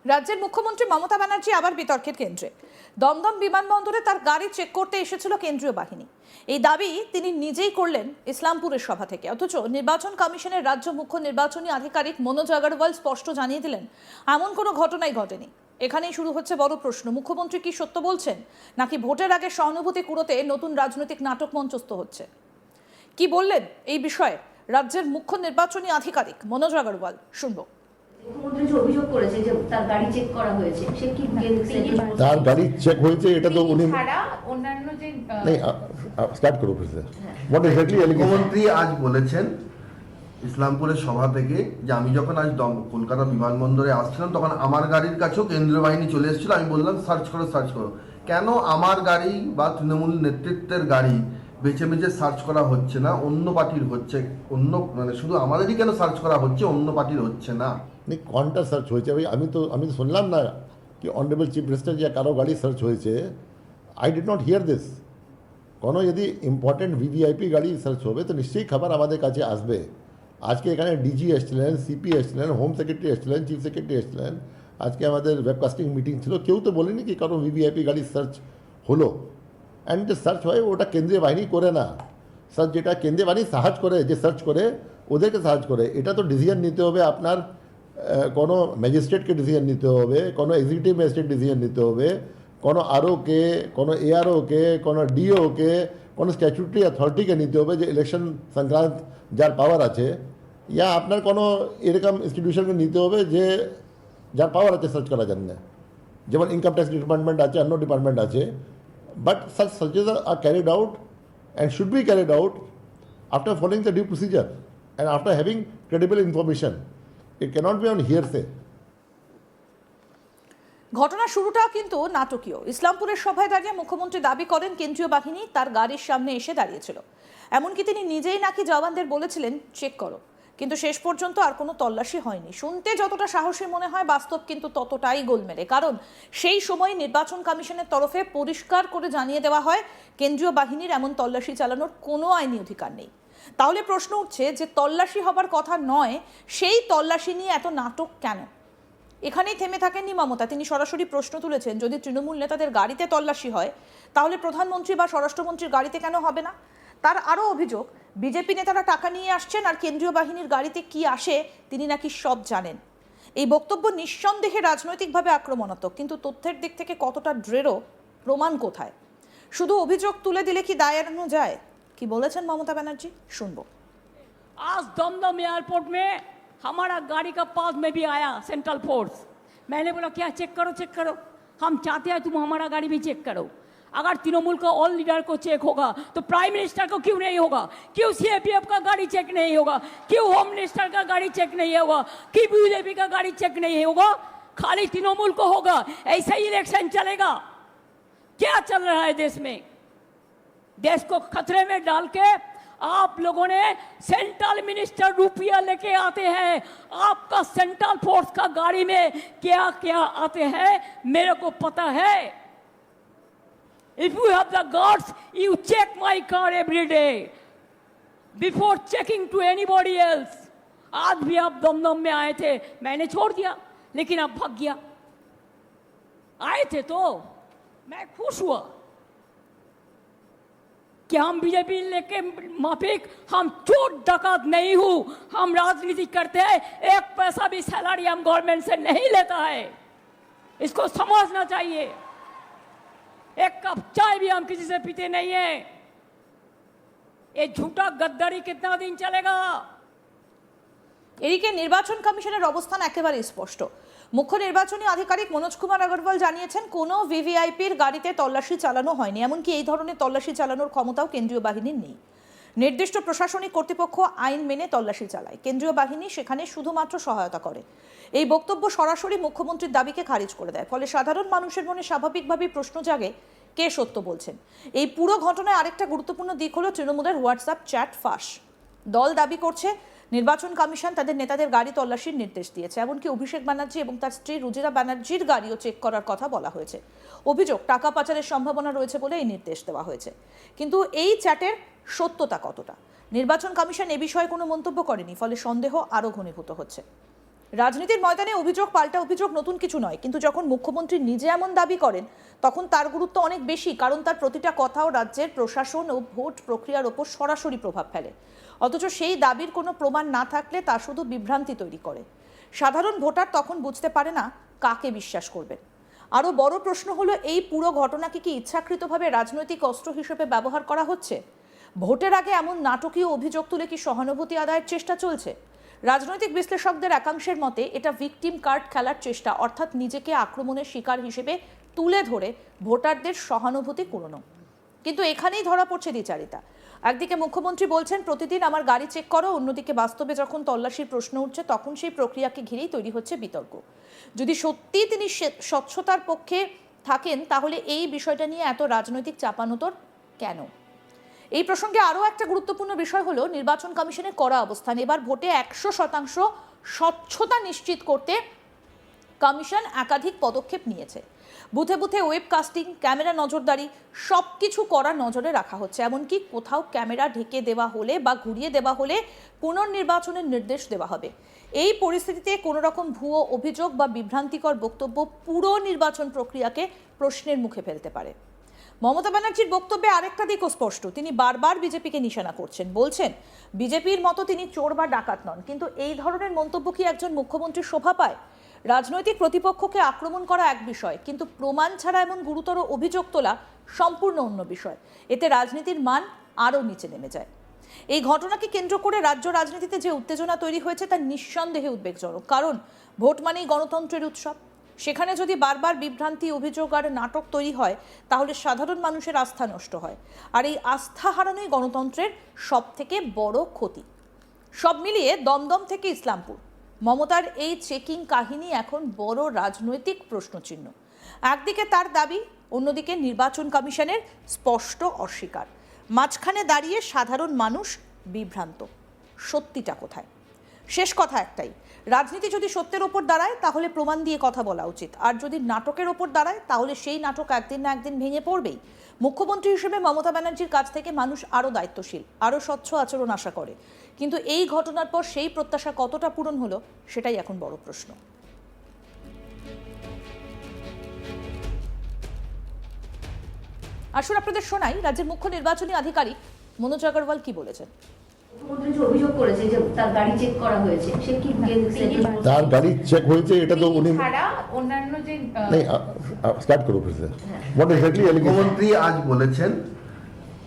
রাজ্যের মুখ্যমন্ত্রী মমতা ব্যানার্জি আবার বিতর্কের কেন্দ্রে। দমদম বিমানবন্দরে তার গাড়ি চেক করতে এসেছিল কেন্দ্রীয় বাহিনী। এই দাবি তিনি নিজেই করলেন ইসলামপুরের সভা থেকে। অথচ নির্বাচন কমিশনের রাজ্য মুখ্য নির্বাচনী আধিকারিক মনোজ আগরওয়াল স্পষ্ট জানিয়ে দিলেন এমন কোনো ঘটনাই ঘটেনি। এখানেই শুরু হচ্ছে বড় প্রশ্ন, মুখ্যমন্ত্রী কি সত্য বলছেন, নাকি ভোটের আগে সহানুভূতি কুড়োতে নতুন রাজনৈতিক নাটক মঞ্চস্থ হচ্ছে? কি বললেন এই বিষয়ে রাজ্যের মুখ্য নির্বাচনী আধিকারিক মনোজ আগরওয়াল, শুনবো। মুখ্যমন্ত্রী যে অভিযোগ করেছে যে তার গাড়ি চেক করা হয়েছে, সে কি তার গাড়ি চেক হয়েছে এটা তো উনি ছাড়া অন্যান্য যে স্টার্ট করো ফির সে হোয়াট এক্স্যাক্টলি মুখ্যমন্ত্রী আজ বলেছেন ইসলামপুরের সভা থেকে যে আমি যখন আজ কলকাতা বিমানবন্দরে আসছিলাম তখন আমার গাড়ির কাছেও কেন্দ্রীয় বাহিনী চলে এসেছিল। আমি বললাম সার্চ করো। কেন আমার গাড়ি বা তৃণমূল নেতৃত্বের গাড়ি বেছে বেছে সার্চ করা হচ্ছে না, অন্য পার্টির হচ্ছে? অন্য মানে শুধু আমাদেরই কেন সার্চ করা হচ্ছে, অন্য পার্টির হচ্ছে না? কোনটা সার্চ হয়েছে? আমি তো শুনলাম না কি অনারেবল চিফ মিনিস্টার যে কারো গাড়ি সার্চ হয়েছে। I did not here this. কোনো যদি ইম্পর্টেন্ট ভিভিআইপি গাড়ি সার্চ হবে তো নিশ্চয়ই খবর আমাদের কাছে আসবে। আজকে এখানে ডিজি এসছিলেন, সিপি এসছিলেন, হোম সেক্রেটারি এসছিলেন, চিফ সেক্রেটারি এসছিলেন। আজকে আমাদের ওয়েবকাস্টিং মিটিং ছিল, কেউ তো বলেনি কি কারো ভিভিআইপি গাড়ি সার্চ হলো। অ্যান্ড যে সার্চ হয় ওটা কেন্দ্রীয় বাহিনী করে না। সার্চ যেটা কেন্দ্রীয় বাহিনী সাহায্য করে, যে সার্চ করে ওদেরকে সাহায্য করে। এটা তো ডিসিশন নিতে হবে আপনার কোনো ম্যাজিস্ট্রেটকে ডিসিশন নিতে হবে, কোনো এক্সিকিউটিভ ম্যাজিস্ট্রেট ডিসিশন নিতে হবে, কোনো আরওকে, কোনো এআরওকে, কোনো ডিওকে, কোনো স্ট্যাচুটরি অথরিটিকে নিতে হবে যে ইলেকশন সংক্রান্ত যার পাওয়ার আছে, ইয়া আপনার কোনো এরকম ইনস্টিটিউশনকে নিতে হবে যে যার পাওয়ার আছে সার্চ করার জন্য। যেমন ইনকাম ট্যাক্স ডিপার্টমেন্ট আছে, অন্য ডিপার্টমেন্ট আছে। But such searches are carried out and should be carried out after following the due procedure and after having credible information. It cannot be on hearsay. ঘটনার শুরুটা কিন্তু নাটকীয়। ইসলামপুরের সভায় দাঁড়িয়ে মুখ্যমন্ত্রী দাবি করেন কেন্দ্রীয় বাহিনী তার গাড়ির সামনে এসে দাঁড়িয়েছিল। এমনকি তিনি নিজেই নাকি জওয়ানদের বলেছিলেন চেক করো, কিন্তু শেষ পর্যন্ত আর কোনো তল্লাশি হয়নি। শুনতে যতটা সাহসী মনে হয়, বাস্তব কিন্তু ততটাই গোলমেলে। কারণ সেই সময় নির্বাচন কমিশনের তরফে পরিষ্কার করে জানিয়ে দেওয়া হয় কেন্দ্রীয় বাহিনীর এমন তল্লাশি চালানোর কোনো আইনি অধিকার নেই। তাহলে প্রশ্ন উঠছে যে তল্লাশি হবার কথা নয়, সেই তল্লাশি নিয়ে এত নাটক কেন? এখানেই থেমে থাকেননি মমতা। তিনি সরাসরি প্রশ্ন তুলেছেন, যদি তৃণমূল নেতাদের গাড়িতে তল্লাশি হয় তাহলে প্রধানমন্ত্রী বা স্বরাষ্ট্রমন্ত্রীর গাড়িতে কেন হবে না? তার আরও অভিযোগ, বিজেপি নেতারা টাকা নিয়ে আসছেন আর কেন্দ্রীয় বাহিনীর গাড়িতে কি আসে তিনি নাকি সব জানেন। এই বক্তব্য নিঃসন্দেহে রাজনৈতিকভাবে আক্রমণাত্মক, কিন্তু তথ্যের দিক থেকে কতটা দৃঢ়, প্রমাণ কোথায়? শুধু অভিযোগ তুলে দিলে কি দায় এড়ানো যায়? কি বলেছেন মমতা ব্যানার্জি, শুনবো। आज दमदम एयरपोर्ट में हमारा गाड़ी का पास में भी आया सेंट्रल फोर्स। मैंने बोला क्या चेक करो, हम चाहते हैं तुम हमारा गाड़ी भी चेक करो। अगर तृणमूल का ऑल लीडर को चेक होगा तो प्राइम मिनिस्टर को क्यों नहीं होगा? क्यों सीएपीएफ का गाड़ी चेक नहीं होगा? क्यों होम मिनिस्टर का गाड़ी चेक नहीं होगा? क्यों बीजेपी का गाड़ी चेक नहीं होगा? खाली तृणमूल को होगा? ऐसा ही इलेक्शन चलेगा? क्या चल रहा है देश में? देश को खतरे में डाल के आप लोगों ने सेंट्रल मिनिस्टर रुपया लेके आते हैं। आपका सेंट्रल फोर्स का गाड़ी में क्या क्या आते हैं मेरे को पता है। If you have the guts, you check my car every day before checking to anybody else. आज भी आप दमदम में आए थे, मैंने छोड़ दिया, लेकिन आप भाग गया। आए थे तो मैं खुश हुआ कि हम बीजेपी लेके माफिक, हम चोर डकैत नहीं हूं, हम राजनीति करते हैं। एक पैसा भी सैलरी हम गवर्नमेंट से नहीं लेता है, इसको समझना चाहिए। एक कप चाय भी हम किसी से पीते नहीं है। ये झूठा गद्दारी कितना दिन चलेगा? এদিকে নির্বাচন কমিশনের অবস্থান একেবারে স্পষ্ট। মুখ্য নির্বাচনী আধিকারিক মনোজ কুমার আগরওয়াল জানিয়েছেন কোনো ভিভিআইপির গাড়িতে তল্লাশি চালানো হয়নি। এমনকি এই ধরনের তল্লাশি চালানোর ক্ষমতাও কেন্দ্রীয় বাহিনীর নেই। নির্দিষ্ট প্রশাসনিক কর্তৃপক্ষ আইন মেনে তল্লাশি চালায়, কেন্দ্রীয় বাহিনী সেখানে শুধুমাত্র সহায়তা করে। এই বক্তব্য সরাসরি মুখ্যমন্ত্রীর দাবিকে খারিজ করে দেয়। ফলে সাধারণ মানুষের মনে স্বাভাবিকভাবেই প্রশ্ন জাগে, কে সত্য বলছেন? এই পুরো ঘটনায় আরেকটা গুরুত্বপূর্ণ দিক হলো তৃণমূলের হোয়াটসঅ্যাপ চ্যাট ফাঁস। দল দাবি করছে নির্বাচন কমিশন তাদের নেতাদের গাড়ি তল্লাশির নির্দেশ দিয়েছে। এমনকি অভিষেক ব্যানার্জি এবং তার স্ত্রী রুজিরা ব্যানার্জির গাড়িও চেক করার কথা বলা হয়েছে। অভিযোগ, টাকা পাচারের সম্ভাবনা রয়েছে বলে এই নির্দেশ দেওয়া হয়েছে। কিন্তু এই চ্যাটের সত্যতা কতটা? নির্বাচন কমিশন এ বিষয়ে কোনো মন্তব্য করেনি, ফলে সন্দেহ আরও ঘনীভূত হচ্ছে। রাজনীতির ময়দানে অভিযোগ পাল্টা অভিযোগ নতুন কিছু নয়, কিন্তু যখন মুখ্যমন্ত্রী নিজে এমন দাবি করেন তখন তার গুরুত্ব অনেক বেশি, কারণ তার প্রতিটা কথাও রাজ্যের প্রশাসন ও ভোট প্রক্রিয়ার ওপর সরাসরি প্রভাব ফেলে। অথচ সেই দাবির কোনো প্রমাণ না থাকলে তা শুধু বিভ্রান্তি তৈরি করে। সাধারণ ভোটার তখন বুঝতে পারে না কাকে বিশ্বাস করবেন। আরও বড় প্রশ্ন হলো, এই পুরো ঘটনাকে কি ইচ্ছাকৃতভাবে রাজনৈতিক অস্ত্র হিসেবে ব্যবহার করা হচ্ছে? ভোটের আগে এমন নাটকীয় অভিযোগ তুলে কি সহানুভূতি আদায়ের চেষ্টা চলছে? রাজনৈতিক বিশ্লেষকদের একাংশের মতে এটা ভিকটিম কার্ড খেলার চেষ্টা, অর্থাৎ নিজেকে আক্রমণের শিকার হিসেবে তুলে ধরে ভোটারদের সহানুভূতি কুড়ানো। কিন্তু এখানেই ধরা পড়ছে দ্বিচারিতা। একদিকে মুখ্যমন্ত্রী বলছেন প্রতিদিন আমার গাড়ি চেক করো, অন্যদিকে বাস্তবে যখন তল্লাশির প্রশ্ন উঠছে তখন সেই প্রক্রিয়াকে ঘিরেই তৈরি হচ্ছে বিতর্ক। যদি সত্যি তিনি স্বচ্ছতার পক্ষে থাকেন তাহলে এই বিষয়টা নিয়ে এত রাজনৈতিক চাপানোতর কেন? এই প্রসঙ্গে আরও একটা গুরুত্বপূর্ণ বিষয় হলো নির্বাচন কমিশনের কড়া অবস্থান। এবার ভোটে 100% স্বচ্ছতা নিশ্চিত করতে কমিশন একাধিক পদক্ষেপ নিয়েছে। বুথে বুথে ওয়েবকাস্টিং, ক্যামেরা নজরদারি সব কিছু করার নজরে রাখা হচ্ছে। এমনকি কোথাও ক্যামেরা ঢেকে দেওয়া হলে বা ঘুরিয়ে দেওয়া হলে পুনর্নির্বাচনের নির্দেশ দেওয়া হবে। এই পরিস্থিতিতে কোনো রকম ভুয়ো অভিযোগ বা বিভ্রান্তিকর বক্তব্য পুরো নির্বাচন প্রক্রিয়াকে প্রশ্নের মুখে ফেলতে পারে। মমতা ব্যানার্জির বক্তব্যে আরেকটা দিকও স্পষ্ট। তিনি বারবার বিজেপিকে নিশানা করছেন, বলছেন বিজেপির মতো তিনি চোর বা ডাকাত নন। কিন্তু এই ধরনের মন্তব্য কি একজন মুখ্যমন্ত্রীর শোভা পায়? রাজনৈতিক প্রতিপক্ষকে আক্রমণ করা এক বিষয়, কিন্তু প্রমাণ ছাড়া এমন গুরুতর অভিযোগ তোলা সম্পূর্ণ অন্য বিষয়। এতে রাজনীতির মান আরও নিচে নেমে যায়। এই ঘটনাকে কেন্দ্র করে রাজ্য রাজনীতিতে যে উত্তেজনা তৈরি হয়েছে তা নিঃসন্দেহে উদ্বেগজনক। কারণ ভোট মানেই গণতন্ত্রের উৎসব। সেখানে যদি বারবার বিভ্রান্তি, অভিযোগ আর নাটক তৈরি হয় তাহলে সাধারণ মানুষের আস্থা নষ্ট হয়। আর এই আস্থা হারানোই গণতন্ত্রের সব থেকে বড় ক্ষতি। সব মিলিয়ে দমদম থেকে ইসলামপুর, মমতার এই চেকিং কাহিনী এখন বড় রাজনৈতিক প্রশ্নচিহ্ন। একদিকে তার দাবি, অন্যদিকে নির্বাচন কমিশনের স্পষ্ট অস্বীকার। মাঝখানে দাঁড়িয়ে সাধারণ মানুষ বিভ্রান্ত। সত্যিটা কোথায়? শেষ কথা একটাই, রাজনীতি যদি সত্যের ওপর দাঁড়ায় তাহলে প্রমাণ দিয়ে কথা বলা উচিত, আর যদি নাটকের ওপর দাঁড়ায় তাহলে সেই নাটক একদিন না একদিন ভেঙে পড়বেই। মুখ্যমন্ত্রী হিসেবে মমতা ব্যানার্জির কাছ থেকে মানুষ আরও দায়িত্বশীল, আরও স্বচ্ছ আচরণ আশা করে। কিন্তু এই ঘটনার পর সেই প্রত্যাশা কতটা পূরণ হলো সেটাই এখন বড় প্রশ্ন। আসুন আপনাদের শোনাই রাজ্যের মুখ্য নির্বাচনী আধিকারিক মনোজ আগরওয়াল কি বলেছেন। মুখ্যমন্ত্রী যে অভিযোগ করেছে যে তার গাড়ি চেক করা হয়েছে, সে কি তার গাড়ি চেক হয়েছে এটা তো উনি ছাড়া অন্যান্য যে नहीं स्टार्ट करो फिर से व्हाट एग्जैक्टली মুখ্যমন্ত্রী আজ বলেছেন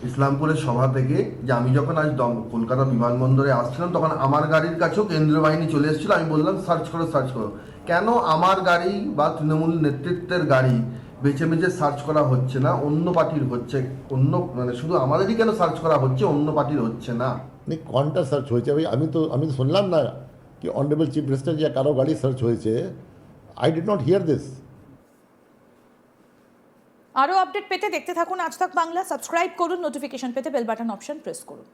ইসলামপুরের সভা থেকে যে আমি যখন আজ কলকাতা বিমানবন্দরে আসছিলাম তখন আমার গাড়ির কাছেও কেন্দ্রীয় বাহিনী চলে এসেছিল। আমি বললাম সার্চ করো। কেন আমার গাড়ি বা তৃণমূল নেতৃত্বের গাড়ি বেছে বেছে সার্চ করা হচ্ছে না, অন্য পার্টির হচ্ছে? অন্য মানে শুধু আমাদেরই কেন সার্চ করা হচ্ছে, অন্য পার্টির হচ্ছে না? नहीं কোনটা সার্চ হয়েছে ভাই? আমি তো শুনলাম না কি অনারেবল চিফ মিনিস্টার যে কারো গাড়ি সার্চ হয়েছে। I did not here this. আরও আপডেট পেতে দেখতে থাকুন আজ তাক বাংলা। সাবস্ক্রাইব করুন, নোটিফিকেশন পেতে বেল বাটন অপশন প্রেস করুন।